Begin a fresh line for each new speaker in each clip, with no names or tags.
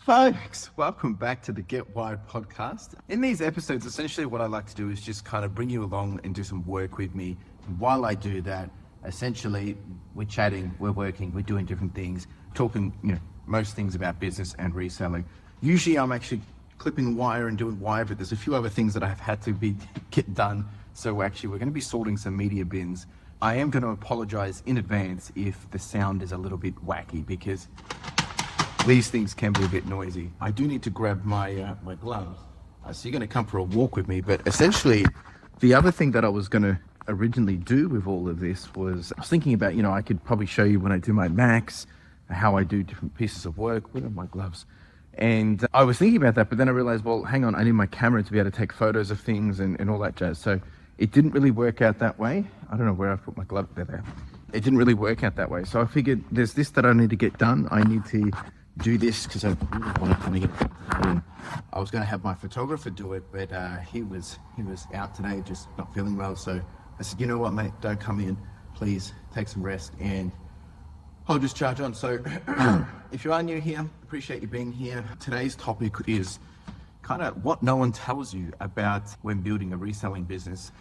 Folks, welcome back to the Get Wired podcast. In these episodes, essentially what I like to do is just kind of bring you along and do some work with me. And while I do that, essentially we're chatting, we're working, we're doing different things, talking, most things about business and reselling. Usually I'm actually clipping wire and doing wire, but there's a few other things that I've had to get done. So we're going to be sorting some media bins. I am going to apologize in advance if the sound is a little bit wacky because these things can be a bit noisy. I do need to grab my my gloves. So you're going to come for a walk with me. But essentially, the other thing that I was going to originally do with all of this was I was thinking about, I could probably show you when I do my Macs, how I do different pieces of work. Where are my gloves? And I was thinking about that, but then I realized, well, hang on, I need my camera to be able to take photos of things and all that jazz. So it didn't really work out that way. I don't know where I put my glove there. It didn't really work out that way. So I figured there's this that I need to get done. I need to do this because I really want to get it. I was going to have my photographer do it, but he was out today, just not feeling well. So I said, you know what, mate, don't come in. Please take some rest and I'll just charge on. So if you are new here, appreciate you being here. Today's topic is kind of what no one tells you about when building a reselling business.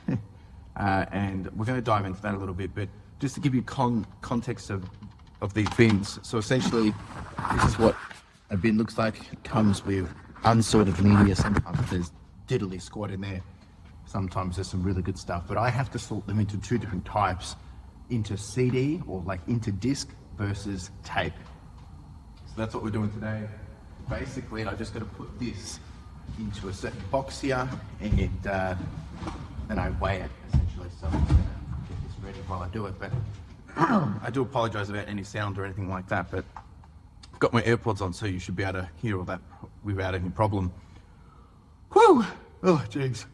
And we're going to dive into that a little bit, but just to give you context of these bins. So essentially, this is what a bin looks like. It comes with unsorted media. Sometimes there's diddly squat in there. Sometimes there's some really good stuff, but I have to sort them into two different types, into CD or like into disc versus tape. So that's what we're doing today. Basically, I just got to put this into a certain box here and then I weigh it essentially. So I'm just going to get this ready while I do it. But I do apologize about any sound or anything like that, but I've got my AirPods on, so you should be able to hear all that without any problem. Whew! Oh, jeez.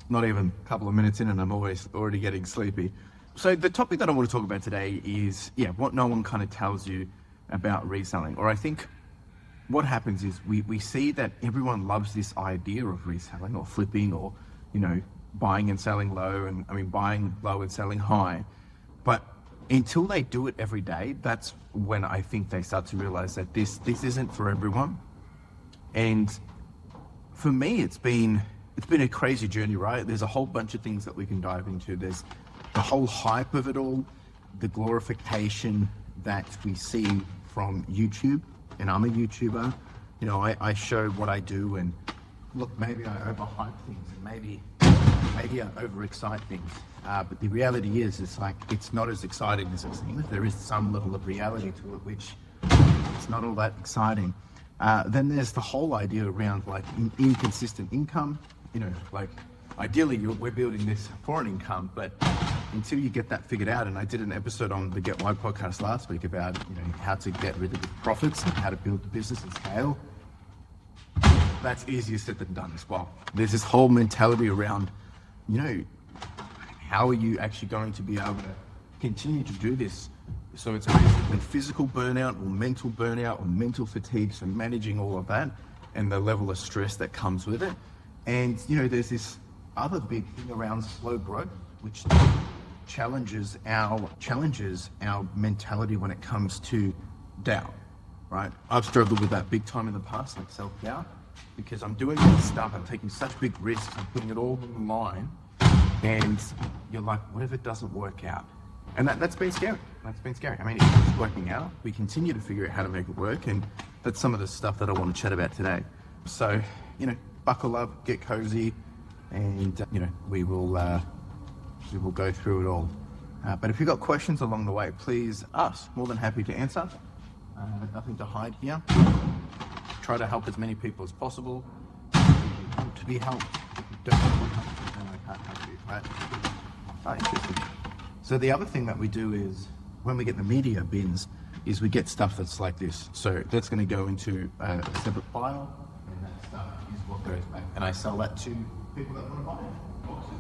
Not even a couple of minutes in and I'm already getting sleepy. So the topic that I want to talk about today is, what no one kind of tells you about reselling. Or I think what happens is we see that everyone loves this idea of reselling or flipping or, buying and selling low, and buying low and selling high. But until they do it every day, that's when I think they start to realize that this isn't for everyone. And for me, it's been a crazy journey, right? There's a whole bunch of things that we can dive into. There's the whole hype of it all, the glorification that we see from YouTube, and I'm a YouTuber. I show what I do, and look, maybe I overhype things, and maybe I overexcite things. But the reality is, it's not as exciting as it seems. There is some level of reality to it, which it's not all that exciting. Then there's the whole idea around inconsistent income. Ideally we're building this for an income, but until you get that figured out, and I did an episode on the Get Wide podcast last week about how to get really good profits and how to build the business and scale. That's easier said than done as well. There's this whole mentality around, how are you actually going to be able to continue to do this? So it's basically physical burnout or mental fatigue, so managing all of that and the level of stress that comes with it. And, there's this other big thing around slow growth, which challenges our mentality when it comes to doubt, right? I've struggled with that big time in the past, like self-doubt, because I'm doing this stuff, I'm taking such big risks, I'm putting it all on the line, and you're like, what if it doesn't work out? And that's been scary. It's working out. We continue to figure out how to make it work, and that's some of the stuff that I want to chat about today. So, buckle up, get cozy, and we will go through it all. But if you've got questions along the way, please ask. More than happy to answer. Nothing to hide here. Try to help as many people as possible. If you want to be helped, if you don't want to help, then I can't help you, right? Interesting. So the other thing that we do is, when we get the media bins, is we get stuff that's like this. So that's going to go into a separate file, and that stuff is what goes back. And I sell that to people that want to buy it. Boxes.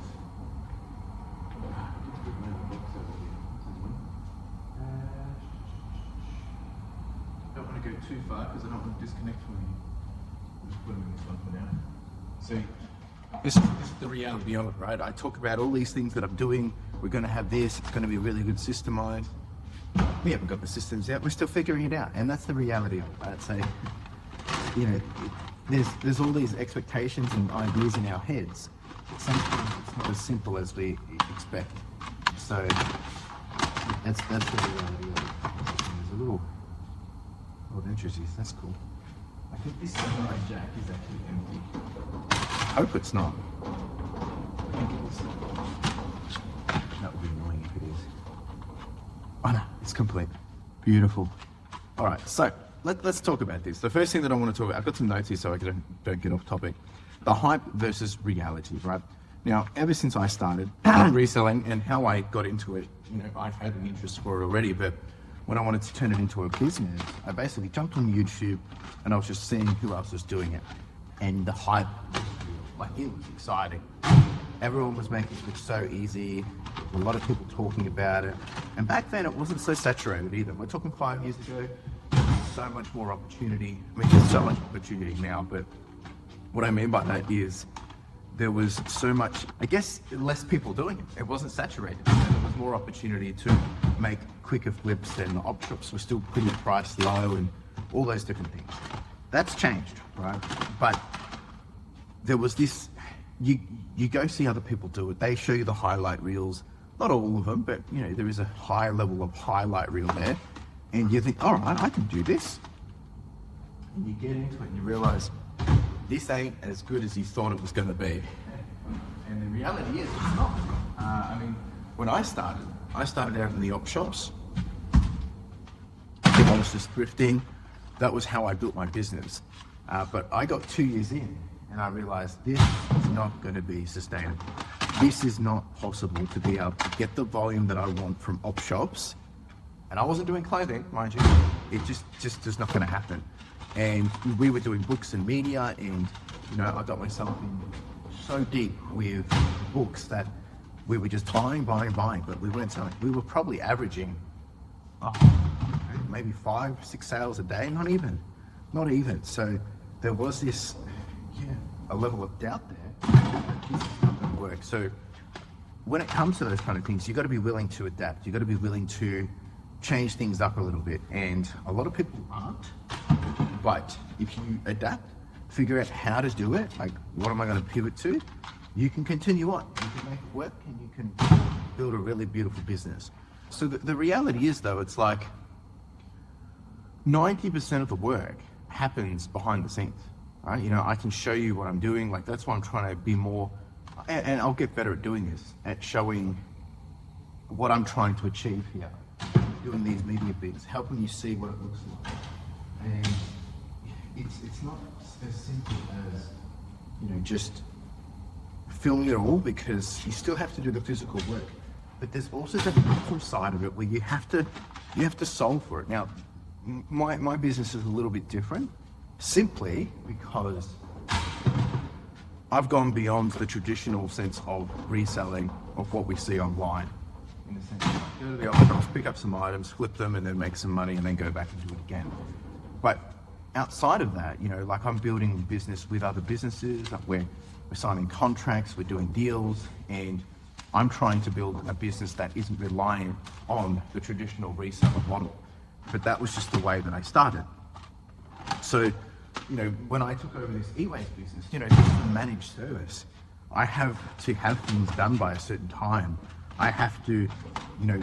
Don't want to go too far because I don't want to disconnect from you. I'm just putting this one for now. See, this is the reality of it, right? I talk about all these things that I'm doing. We're going to have this. It's going to be really good systemized. We haven't got the systems yet. We're still figuring it out, and that's the reality of it. I'd say, you know, there's all these expectations and ideas in our heads. Sometimes it's not as simple as we expect. So that's the reality of it. There's a little entries. That's cool. I think this samurai jack is actually empty. I hope it's not. I think it is. That would be annoying if it is. Oh no, it's complete. Beautiful. All right, so let's talk about this. The first thing that I want to talk about, I've got some notes here so I don't get off topic. The hype versus reality, right? Now, ever since I started reselling and how I got into it, you know, I've had an interest for it already, but when I wanted to turn it into a business, I basically jumped on YouTube and I was just seeing who else was doing it. And the hype, like, it was exciting. Everyone was making it look so easy. A lot of people talking about it. And back then it wasn't so saturated either. We're talking 5 years ago, so much more opportunity. I mean, there's so much opportunity now, but what I mean by that is there was so much, I guess, less people doing it. It wasn't saturated. There was more opportunity to make quicker flips, and the op shops were still pretty priced low and all those different things. That's changed, right? But there was this, you go see other people do it. They show you the highlight reels. Not all of them, but you know, there is a high level of highlight reel there. And you think, all right, I can do this. And you get into it and you realize this ain't as good as you thought it was going to be. And the reality is, it's not. I mean, when I started out in the op shops. I was just thrifting. That was how I built my business. But I got 2 years in and I realized this is not going to be sustainable. This is not possible to be able to get the volume that I want from op shops. And I wasn't doing clothing, mind you. It just is not going to happen. And we were doing books and media, and you know, I got myself in so deep with books that we were just buying, but we weren't selling. We were probably averaging maybe 5-6 sales a day, not even. So there was this, a level of doubt there that this is not going to work. So when it comes to those kind of things, you've got to be willing to adapt. You've got to be willing to change things up a little bit. And a lot of people aren't. But if you adapt, figure out how to do it, like what am I going to pivot to, you can continue on. You can make it work and you can build a really beautiful business. So the reality is, though, it's like 90% of the work happens behind the scenes, right? You know, I can show you what I'm doing. Like, that's why I'm trying to be more, and I'll get better at doing this, at showing what I'm trying to achieve here. Doing these media bits, helping you see what it looks like. And it's not as simple as, you know, just filming it all, because you still have to do the physical work. But there's also the mental side of it where you have to solve for it. Now, my business is a little bit different, simply because I've gone beyond the traditional sense of reselling of what we see online. In the sense of go to the office, pick up some items, flip them, and then make some money, and then go back and do it again. But outside of that, you know, like I'm building business with other businesses, we're signing contracts, we're doing deals, and I'm trying to build a business that isn't reliant on the traditional reseller model. But that was just the way that I started. So, you know, when I took over this e-waste business, you know, this is a managed service. I have to have things done by a certain time. I have to, you know,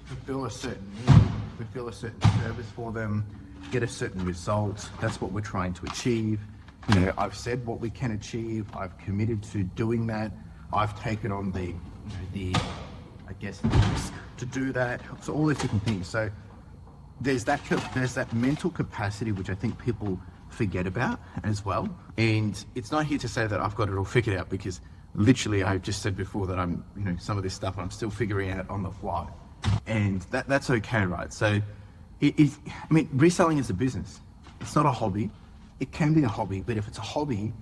fulfill a certain need, fulfill a certain service for them, get a certain result. That's what we're trying to achieve. You know, I've said what we can achieve. I've committed to doing that. I've taken on the risk to do that. So all these different things. So there's that mental capacity which I think people forget about as well. And it's not here to say that I've got it all figured out, because literally I've just said before that I'm, you know, some of this stuff I'm still figuring out on the fly, and that's okay, right? So reselling is a business. It's not a hobby. It can be a hobby, but if it's a hobby,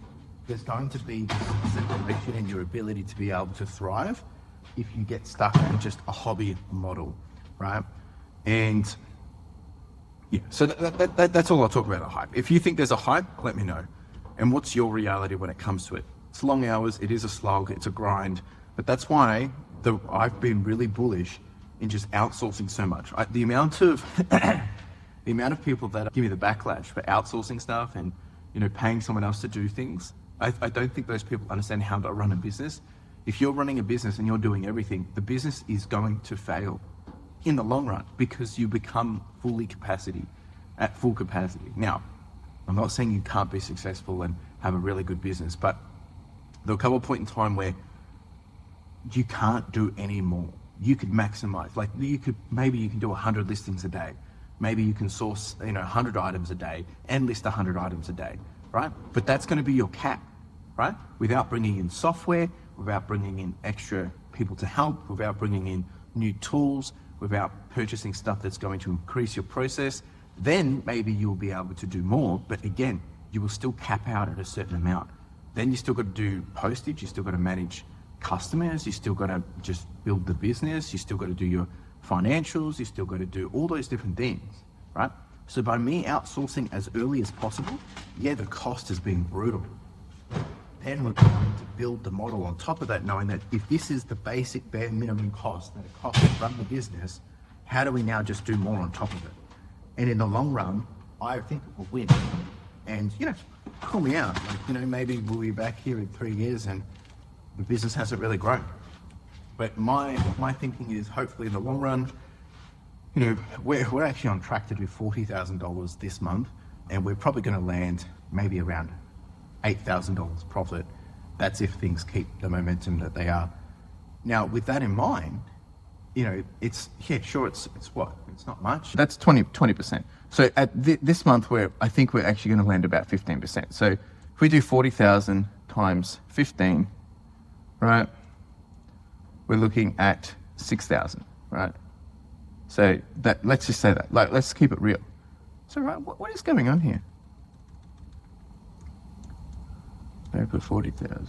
there's going to be this separation in your ability to be able to thrive if you get stuck in just a hobby model, right? And yeah, so that's all I'll talk about, a hype. If you think there's a hype, let me know. And what's your reality when it comes to it? It's long hours, it is a slog, it's a grind, but that's why I've been really bullish in just outsourcing so much. The amount of the amount of people that give me the backlash for outsourcing stuff and paying someone else to do things, I don't think those people understand how to run a business. If you're running a business and you're doing everything, the business is going to fail in the long run because you become at full capacity. Now, I'm not saying you can't be successful and have a really good business, but there'll come a point in time where you can't do any more. You could maximize, maybe you can do 100 listings a day. Maybe you can source 100 items a day and list 100 items a day, right? But that's going to be your cap, right? Without bringing in software, without bringing in extra people to help, without bringing in new tools, without purchasing stuff that's going to increase your process, then maybe you'll be able to do more. But again, you will still cap out at a certain amount. Then you still got to do postage, you still got to manage customers, you still got to just build the business, you still got to do your financials, you still got to do all those different things, right? So by me outsourcing as early as possible, the cost has been brutal. Then we're going to build the model on top of that, knowing that if this is the basic bare minimum cost that it costs to run the business, how do we now just do more on top of it? And in the long run, I think it will win. And, call me out. Maybe we'll be back here in 3 years and the business hasn't really grown. But my thinking is hopefully in the long run, we're actually on track to do $40,000 this month, and we're probably going to land maybe around $8,000 profit. That's if things keep the momentum that they are. Now, with that in mind, it's what? It's not much. That's 20%. So at this month, I think we're actually going to land about 15%. So if we do 40,000 times 15, right, we're looking at 6,000, right? So let's just say that, let's keep it real. So, right, what is going on here? I put 40,000.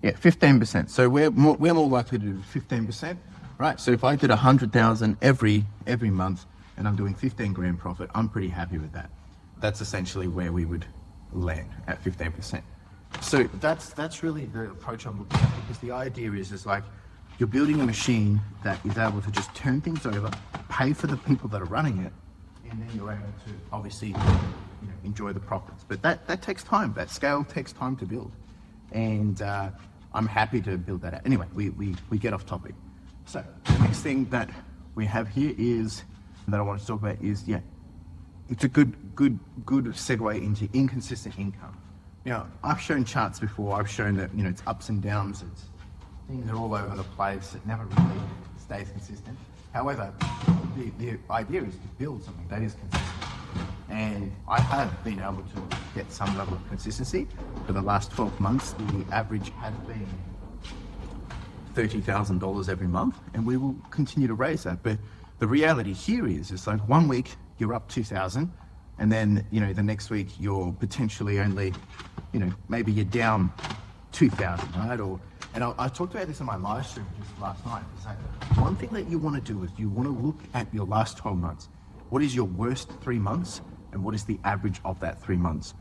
Yeah, 15%. So we're more likely to do 15%, right? So if I did 100,000 every month and I'm doing 15 grand profit, I'm pretty happy with that. That's essentially where we would land at 15%. So that's really the approach I'm looking at, because the idea is you're building a machine that is able to just turn things over, pay for the people that are running it, and then you're able to obviously enjoy the profits. But that takes time. That scale takes time to build, and I'm happy to build that out. Anyway, we get off topic. So the next thing that we have here is that I want to talk about is it's a good segue into inconsistent income. Now, I've shown charts before. I've shown that it's ups and downs. Things are all over the place. It never really stays consistent. However, the idea is to build something that is consistent. And I have been able to get some level of consistency. For the last 12 months, the average has been $30,000 every month, and we will continue to raise that. But the reality here is 1 week you're up 2,000, and then the next week you're potentially only maybe you're down 2,000, right? And I talked about this in my live stream just last night. It's one thing that you want to do is you want to look at your last 12 months. What is your worst 3 months, and what is the average of that 3 months?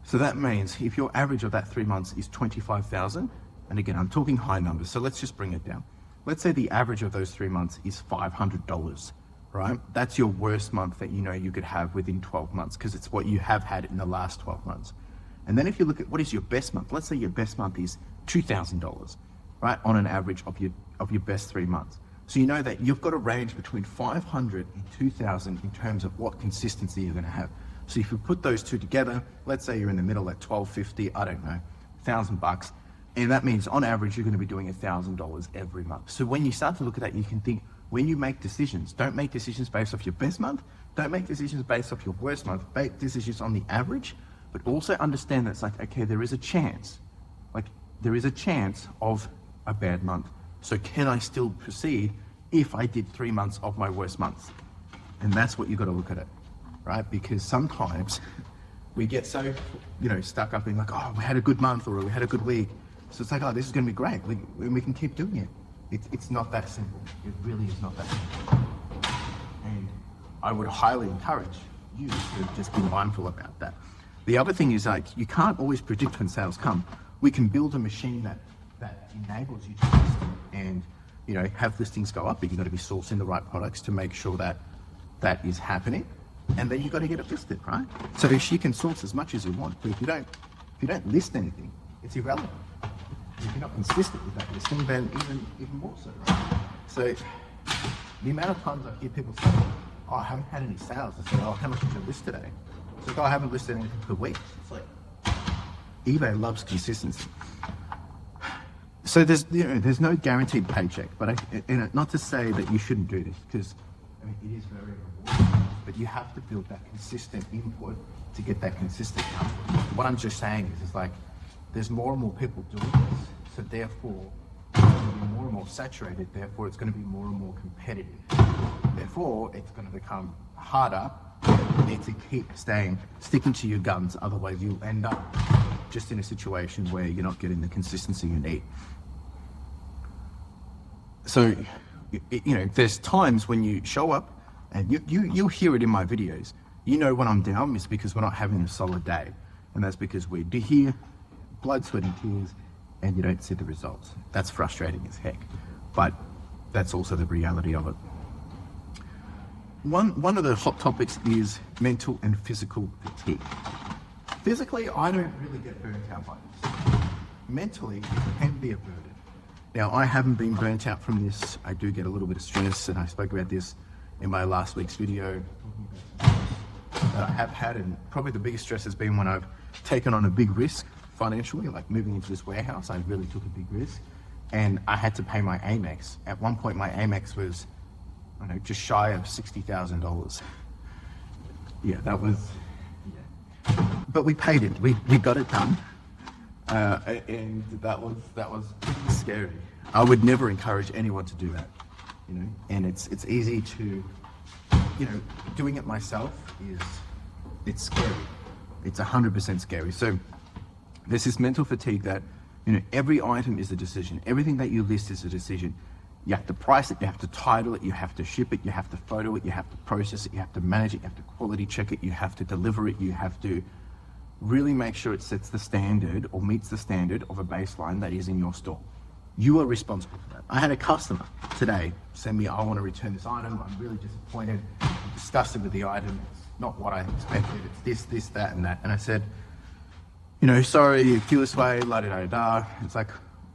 So that means if your average of that 3 months is 25,000, and again, I'm talking high numbers, so let's just bring it down. Let's say the average of those 3 months is $500, right? That's your worst month that you could have within 12 months, because it's what you have had in the last 12 months. And then if you look at what is your best month, let's say your best month is $2,000, right? On an average of your best 3 months. So you know that you've got a range between 500 and 2,000 in terms of what consistency you're going to have. So if you put those two together, let's say you're in the middle at $1,250, I don't know, $1,000, and that means on average you're going to be doing $1,000 every month. So when you start to look at that, you can think, when you make decisions, don't make decisions based off your best month, don't make decisions based off your worst month, make decisions on the average, but also understand that it's okay, there is a chance, of a bad month. So can I still proceed if I did 3 months of my worst months? And that's what you've got to look at it, right? Because sometimes we get so, stuck up in oh, we had a good month or we had a good week. So it's oh, this is going to be great. We can keep doing it. It's not that simple. It really is not that simple. And I would highly encourage you to just be mindful about that. The other thing is you can't always predict when sales come. We can build a machine that enables you to list and have listings go up, but you've got to be sourcing the right products to make sure that that is happening. And then you've got to get it listed, right? So she can source as much as you want, but if you don't list anything, it's irrelevant. If you're not consistent with that listing, then even more so, right? So the amount of times I hear people say, oh, I haven't had any sales. I say, oh, how much did you list today? It's like, oh, I haven't listed anything for weeks. It's like, eBay loves consistency. So there's no guaranteed paycheck, but not to say that you shouldn't do this, because it is very rewarding, but you have to build that consistent input to get that consistent output. What I'm just saying is like, there's more and more people doing this, so therefore it's going to be more and more saturated, therefore it's going to be more and more competitive. Therefore, it's going to become harder. You need to keep sticking to your guns, otherwise you'll end up just in a situation where you're not getting the consistency you need. So, there's times when you show up, and you'll hear it in my videos. When I'm down is because we're not having a solid day, and that's because we're here, blood, sweat, and tears, and you don't see the results. That's frustrating as heck, but that's also the reality of it. One of the hot topics is mental and physical fatigue. Physically, I don't really get burnt out by this. Mentally, it can be a burden. Now, I haven't been burnt out from this. I do get a little bit of stress, and I spoke about this in my last week's video that I have had, and probably the biggest stress has been when I've taken on a big risk financially, like moving into this warehouse. I really took a big risk, and I had to pay my Amex. At one point, my Amex was, just shy of $60,000. Yeah, that was, but we paid it. We got it done, and that was pretty scary. I would never encourage anyone to do that, And it's easy to, doing it myself it's scary. It's 100% scary. So there's this mental fatigue that, every item is a decision. Everything that you list is a decision. You have to price it, you have to title it, you have to ship it, you have to photo it, you have to process it, you have to manage it, you have to quality check it, you have to deliver it, you have to really make sure it sets the standard or meets the standard of a baseline that is in your store. You are responsible for that. I had a customer today send me, I want to return this item, I'm really disappointed, I'm disgusted with the item, it's not what I expected, it's this, that, and that. And I said, sorry, you feel this way, la-da-da-da. It's like,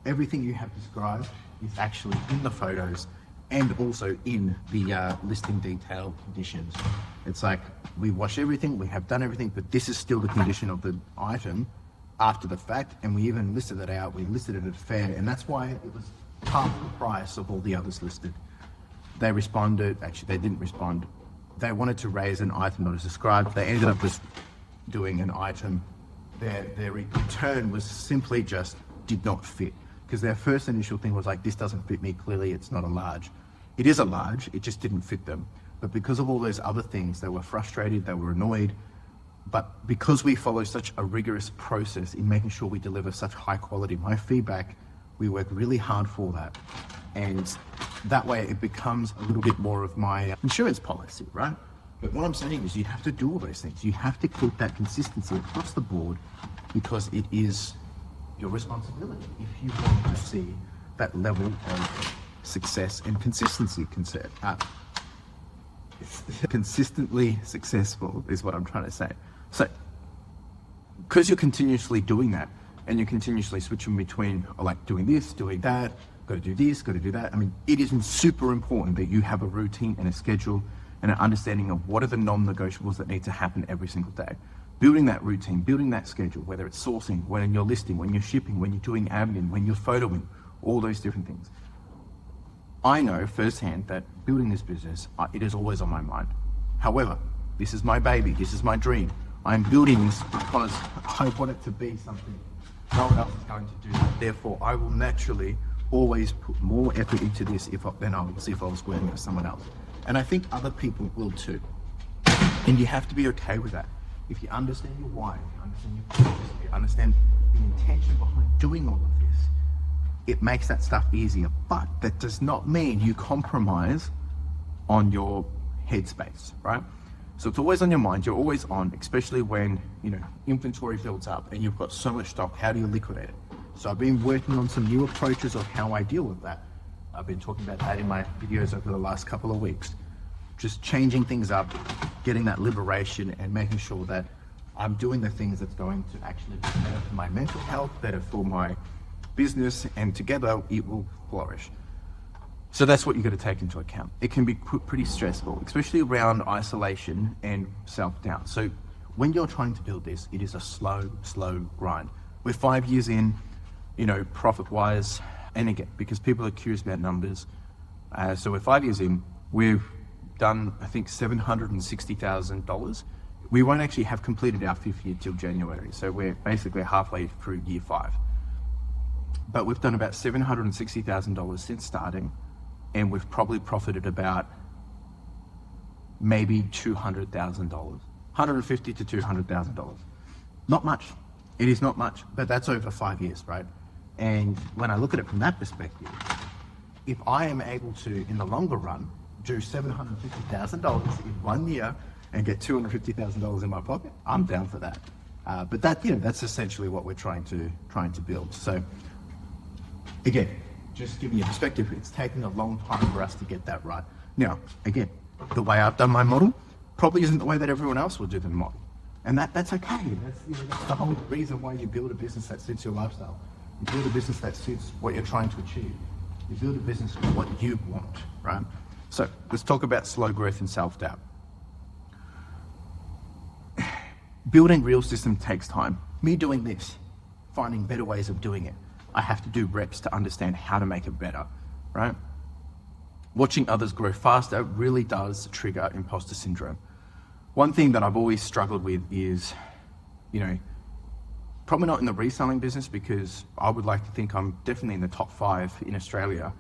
everything you have described is actually in the photos and also in the listing detail conditions. It's like, we wash everything, we have done everything, but this is still the condition of the item after the fact, and we even listed it out, we listed it at fair, and that's why it was half the price of all the others listed. They responded, actually they didn't respond, they wanted to raise an item not as described, they ended up just doing an item, their return was simply just did not fit. Because their first initial thing was like, this doesn't fit me, clearly it's not a large. It is a large, it just didn't fit them. But because of all those other things, they were frustrated, they were annoyed. But because we follow such a rigorous process in making sure we deliver such high quality, my feedback, we work really hard for that. And that way it becomes a little bit more of my insurance policy, right? But what I'm saying is you have to do all those things. You have to keep that consistency across the board because it is your responsibility if you want to see that level of success and consistency. Consistently successful is what I'm trying to say. So, because you're continuously doing that and you're continuously switching between like doing this, doing that, got to do this, got to do that. It is super important that you have a routine and a schedule and an understanding of what are the non-negotiables that need to happen every single day. Building that routine, building that schedule, whether it's sourcing, when you're listing, when you're shipping, when you're doing admin, when you're photoing, all those different things. I know firsthand that building this business, it is always on my mind. However, this is my baby, this is my dream. I'm building this because I want it to be something no one else is going to do. Therefore, I will naturally always put more effort into this than I would see if I was working with someone else. And I think other people will too. And you have to be okay with that. If you understand your why, you understand your purpose, you understand the intention behind doing all of this, it makes that stuff easier. But that does not mean you compromise on your headspace, right? So it's always on your mind, you're always on, especially when, inventory builds up and you've got so much stock, how do you liquidate it? So I've been working on some new approaches of how I deal with that. I've been talking about that in my videos over the last couple of weeks. Just changing things up, getting that liberation and making sure that I'm doing the things that's going to actually be better for my mental health, better for my business, and together it will flourish. So that's what you've got to take into account. It can be pretty stressful, especially around isolation and self-doubt. So when you're trying to build this, it is a slow grind. We're 5 years in, profit-wise, and again, because people are curious about numbers. So we're 5 years in, we've done, I think, $760,000. We won't actually have completed our 5th year till January. So we're basically halfway through year 5. But we've done about $760,000 since starting, and we've probably profited about maybe $200,000, $150,000 to $200,000. Not much. It is not much, but that's over 5 years, right? And when I look at it from that perspective, if I am able to, in the longer run, do $750,000 in 1 year and get $250,000 in my pocket, I'm down for that. But that's essentially what we're trying to build. So again, just giving you a perspective, it's taken a long time for us to get that right. Now, again, the way I've done my model probably isn't the way that everyone else will do the model. And that's okay. That's the whole reason why you build a business that suits your lifestyle. You build a business that suits what you're trying to achieve. You build a business with what you want, right? So let's talk about slow growth and self-doubt. Building real system takes time. Me doing this, finding better ways of doing it. I have to do reps to understand how to make it better, right? Watching others grow faster really does trigger imposter syndrome. One thing that I've always struggled with is, probably not in the reselling business, because I would like to think I'm definitely in the top 5 in Australia.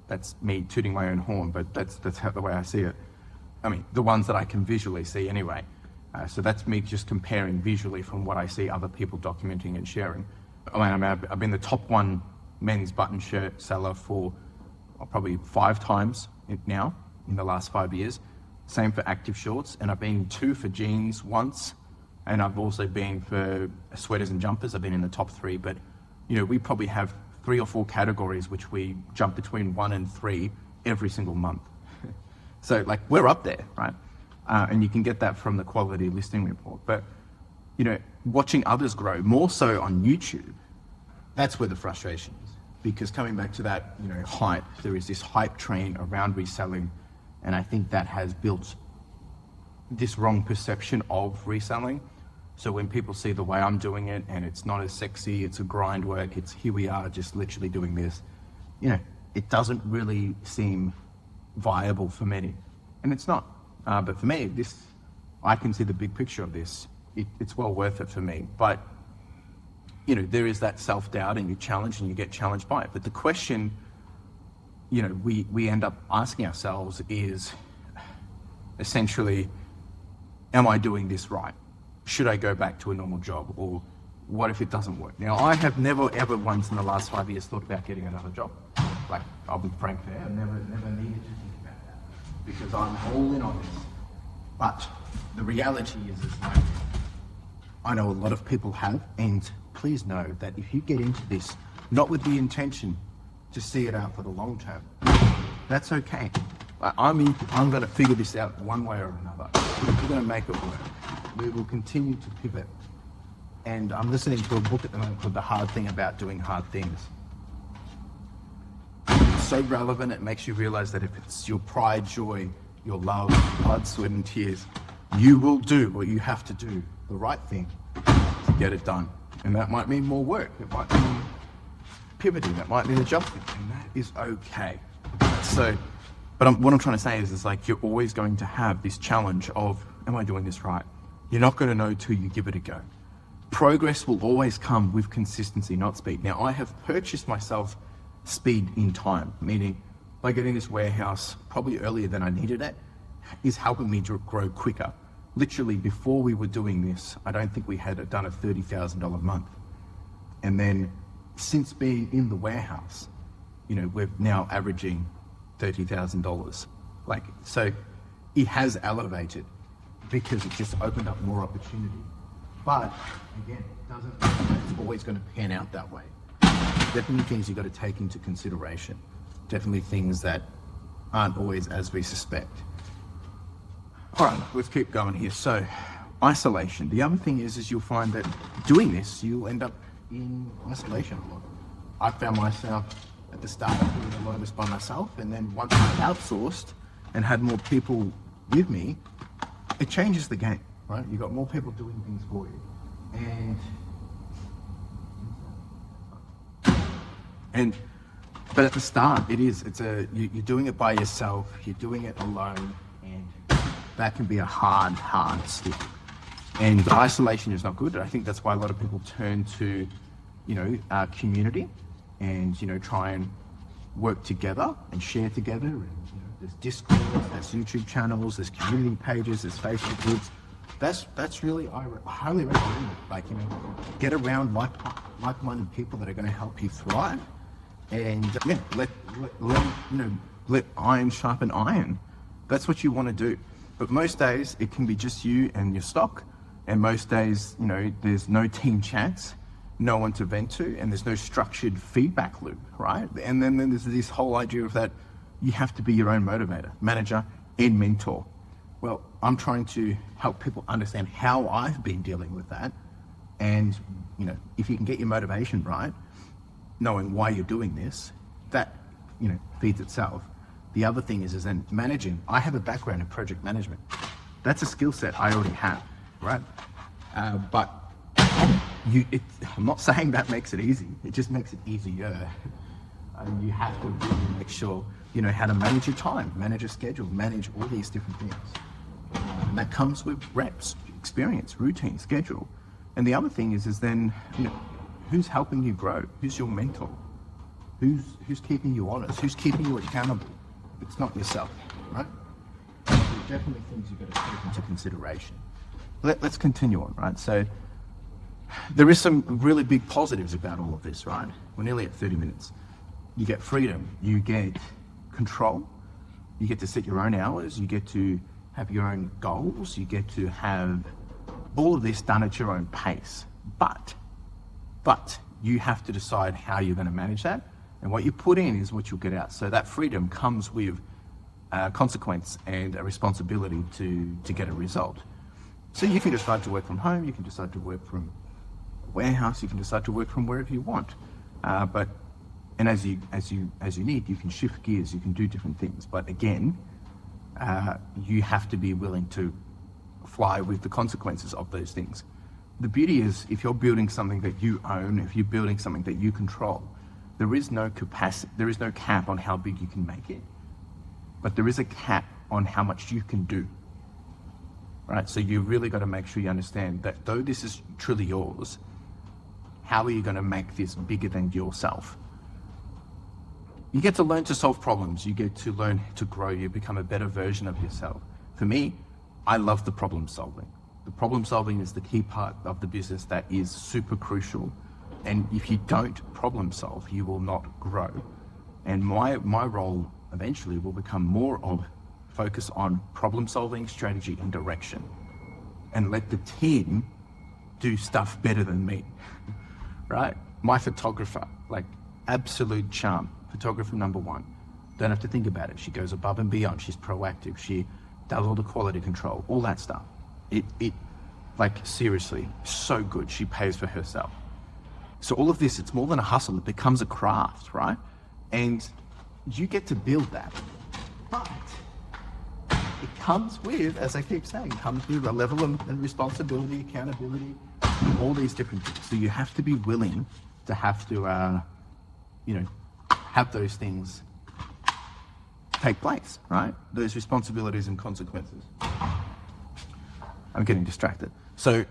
That's me tooting my own horn, but that's the way I see it. I mean, the ones that I can visually see anyway. So that's me just comparing visually from what I see other people documenting and sharing. I've been the top 1 men's button shirt seller for probably 5 times now in the last 5 years. Same for active shorts, and I've been 2 for jeans once, and I've also been for sweaters and jumpers. I've been in the top 3, but we probably have 3 or 4 categories which we jump between 1 and 3 every single month. So we're up there, right? And you can get that from the quality listing report. But watching others grow, more so on YouTube, that's where the frustration is. Because coming back to that, hype, there is this hype train around reselling, and I think that has built this wrong perception of reselling. So when people see the way I'm doing it, and it's not as sexy, it's a grind work, it's here we are just literally doing this, it doesn't really seem viable for many. And it's not. But for me, I can see the big picture of this. It's well worth it for me. But, there is that self-doubt, and you challenge and you get challenged by it. But the question, we end up asking ourselves is essentially, am I doing this right? Should I go back to a normal job? Or what if it doesn't work? Now, I have never, ever once in the last 5 years thought about getting another job. I'll be frank there, I've never needed to think about that, because I'm all in on this. But the reality is I know a lot of people have, and please know that if you get into this, not with the intention to see it out for the long term, that's okay. I'm going to figure this out one way or another. We're going to make it work. We will continue to pivot. And I'm listening to a book at the moment called The Hard Thing About Doing Hard Things. It's so relevant, it makes you realize that if it's your pride, joy, your love, blood, sweat, and tears, you will do what you have to do, the right thing, to get it done. And that might mean more work. It might mean pivoting. That might mean adjusting. And that is okay. But what I'm trying to say is you're always going to have this challenge of, am I doing this right? You're not going to know till you give it a go. Progress will always come with consistency, not speed. Now, I have purchased myself speed in time, meaning by getting this warehouse probably earlier than I needed it is helping me to grow quicker. Literally, before we were doing this, I don't think we had done a $30,000 a month. And then since being in the warehouse, we're now averaging $30,000. So it has elevated because it just opened up more opportunity. But again, it doesn't mean that it's always going to pan out that way. Definitely things you've got to take into consideration. definitely things that aren't always as we suspect. All right, let's keep going here. So, isolation. The other thing is you'll find that doing this, you'll end up in isolation a lot. I found myself at the start doing a lot of this by myself, and then once I outsourced and had more people with me, it changes the game, right? You've got more people doing things for you. But at the start, you're doing it by yourself, you're doing it alone, and that can be a hard stick. And isolation is not good. I think that's why a lot of people turn to, community and, try and work together and share together. And, there's Discord, there's YouTube channels, there's community pages, there's Facebook groups. That's really, I highly recommend it. Get around like-minded people that are going to help you thrive. And let iron sharpen iron. That's what you want to do. But most days it can be just you and your stock. And most days, there's no team chats, no one to vent to, and there's no structured feedback loop, right? And then there's this whole idea of that you have to be your own motivator, manager, and mentor. Well, I'm trying to help people understand how I've been dealing with that. And, if you can get your motivation right, knowing why you're doing this, that, feeds itself. The other thing is then managing. I have a background in project management. That's a skill set I already have, right? But I'm not saying that makes it easy. It just makes it easier. And you have to really make sure you know how to manage your time, manage your schedule, manage all these different things. And that comes with reps, experience, routine, schedule. And the other thing is then, who's helping you grow? Who's your mentor? Who's keeping you honest? Who's keeping you accountable? It's not yourself, right? There's definitely things you've got to take into consideration. Let's continue on, right? So there is some really big positives about all of this, right? We're nearly at 30 minutes. You get freedom, you get control, you get to set your own hours, you get to have your own goals, you get to have all of this done at your own pace. But you have to decide how you're going to manage that, and what you put in is what you'll get out. So that freedom comes with consequence and a responsibility to get a result. So you can decide to work from home, you can decide to work from a warehouse, you can decide to work from wherever you want. And as you need, you can shift gears, you can do different things. But again, you have to be willing to fly with the consequences of those things. The beauty is, if you're building something that you own, if you're building something that you control, there is no capacity, there is no cap on how big you can make it, but there is a cap on how much you can do. Right? So you really got to make sure you understand that though this is truly yours, how are you going to make this bigger than yourself? You get to learn to solve problems. You get to learn to grow. You become a better version of yourself. For me, I love the problem solving. The problem solving is the key part of the business that is super crucial. And if you don't problem solve, you will not grow. And my role eventually will become more of focus on problem solving, strategy, and direction. And let the team do stuff better than me, right? My photographer, like absolute charm. Photographer number one. Don't have to think about it. She goes above and beyond. She's proactive. She does all the quality control, all that stuff. It like seriously, so good. She pays for herself. So all of this, it's more than a hustle. It becomes a craft, right? And you get to build that. But it comes with, as I keep saying, comes with a level of responsibility, accountability, all these different things. So you have to be willing to have those things take place, right? Those responsibilities and consequences. I'm getting distracted. So,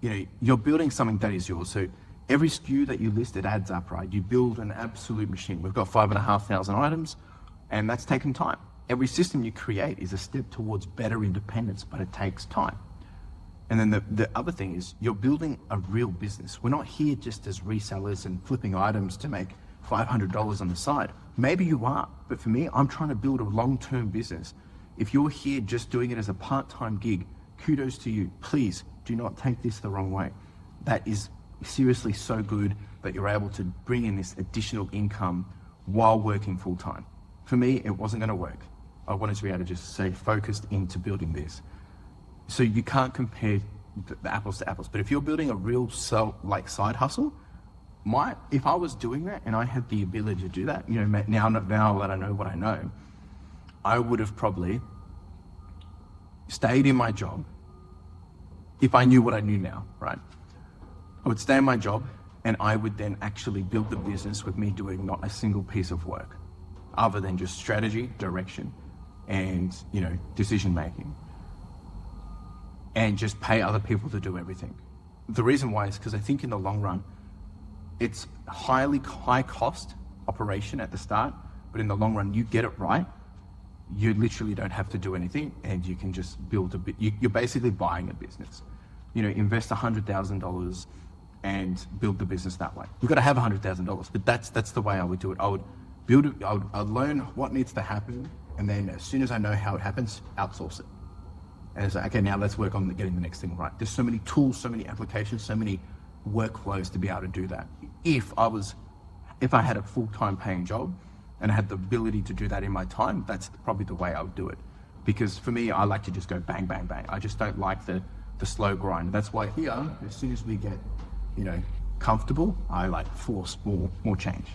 you're building something that is yours. So every SKU that you list, it adds up, right? You build an absolute machine. We've got 5,500 items, and that's taken time. Every system you create is a step towards better independence, but it takes time. And then the other thing is you're building a real business. We're not here just as resellers and flipping items to make $500 on the side. Maybe you are, but for me, I'm trying to build a long-term business. If you're here just doing it as a part-time gig, kudos to you. Please do not take this the wrong way. That is seriously so good that you're able to bring in this additional income while working full time. For me, it wasn't going to work. I wanted to be able to just stay focused into building this. So you can't compare the apples to apples. But if you're building a real side hustle, if I was doing that and I had the ability to do that, now that I know what I know, I would have probably stayed in my job if I knew what I knew now, right? I would stay in my job and I would then actually build the business with me doing not a single piece of work other than just strategy, direction, and, decision making, and just pay other people to do everything. The reason why is because I think in the long run, it's high cost operation at the start, but in the long run, you get it right, you literally don't have to do anything and you can just build you're basically buying a business. Invest $100,000 and build the business that way. You've got to have $100,000, but that's the way I would do it. I would build it, I'd learn what needs to happen, and then as soon as I know how it happens, outsource it. And it's like, okay, now let's work on getting the next thing right. There's so many tools, so many applications, so many workflows to be able to do that. If I had a full-time paying job and I had the ability to do that in my time, that's probably the way I would do it. Because for me, I like to just go bang, bang, bang. I just don't like the slow grind. That's why here, as soon as we get, comfortable, I like force more change.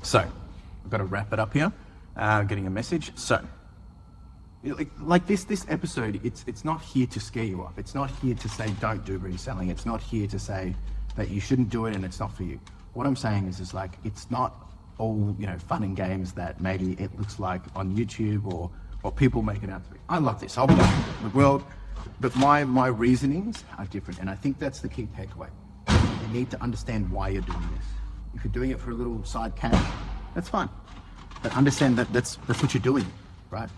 So, I've got to wrap it up here. Getting a message. So, like this episode, it's not here to scare you off. It's not here to say don't do reselling. It's not here to say that you shouldn't do it and it's not for you. What I'm saying is like, it's not all, fun and games that maybe it looks like on YouTube or people make it out to be. I love this. I'll be the world, but my reasonings are different. And I think that's the key takeaway. You need to understand why you're doing this. If you're doing it for a little side cash, that's fine. But understand that that's what you're doing, right?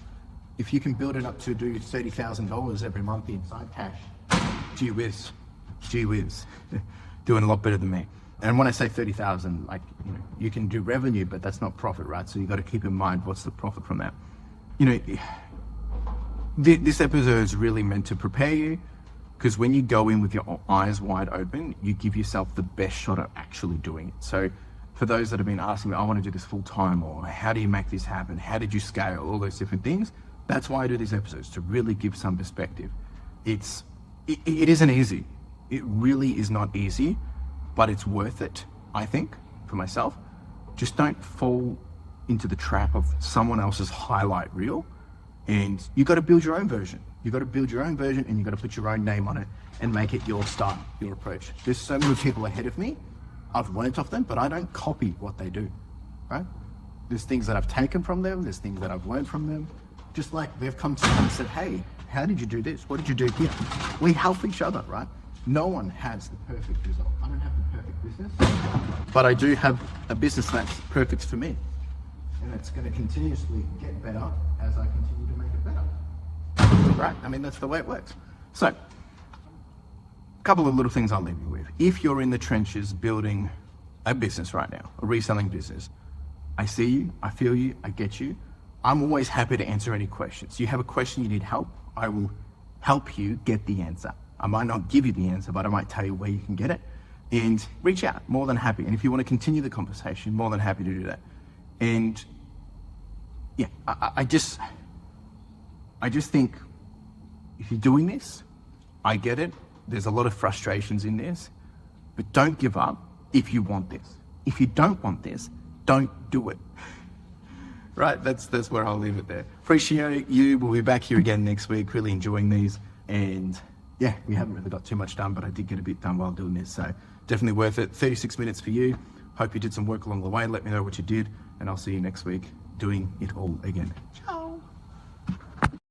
If you can build it up to do $30,000 every month in side cash, gee whiz, doing a lot better than me. And when I say 30,000, you can do revenue, but that's not profit, right? So you got to keep in mind what's the profit from that. This episode is really meant to prepare you, because when you go in with your eyes wide open, you give yourself the best shot at actually doing it. So for those that have been asking me, I want to do this full time, or how do you make this happen? How did you scale? All those different things. That's why I do these episodes, to really give some perspective. It isn't easy. It really is not easy, but it's worth it, I think, for myself. Just don't fall into the trap of someone else's highlight reel, and you got to build your own version. You got to build your own version, and you got to put your own name on it and make it your style, your approach. There's so many people ahead of me. I've learnt off them, but I don't copy what they do, right? There's things that I've taken from them. There's things that I've learned from them. Just like they've come to me and said, hey, how did you do this? What did you do here? We help each other, right? No one has the perfect result. I don't have the perfect business, but I do have a business that's perfect for me. And it's going to continuously get better as I continue to make it better. Right? I mean, that's the way it works. So, a couple of little things I'll leave you with. If you're in the trenches building a business right now, a reselling business, I see you, I feel you, I get you. I'm always happy to answer any questions. You have a question, you need help, I will help you get the answer. I might not give you the answer, but I might tell you where you can get it, and reach out, more than happy. And if you want to continue the conversation, more than happy to do that. And yeah, I just think if you're doing this, I get it. There's a lot of frustrations in this, but don't give up if you want this. If you don't want this, don't do it. Right, that's where I'll leave it there. Appreciate you. We'll be back here again next week. Really enjoying these. And yeah, we haven't really got too much done, but I did get a bit done while doing this. So definitely worth it. 36 minutes for you. Hope you did some work along the way. Let me know what you did. And I'll see you next week doing it all again. Ciao.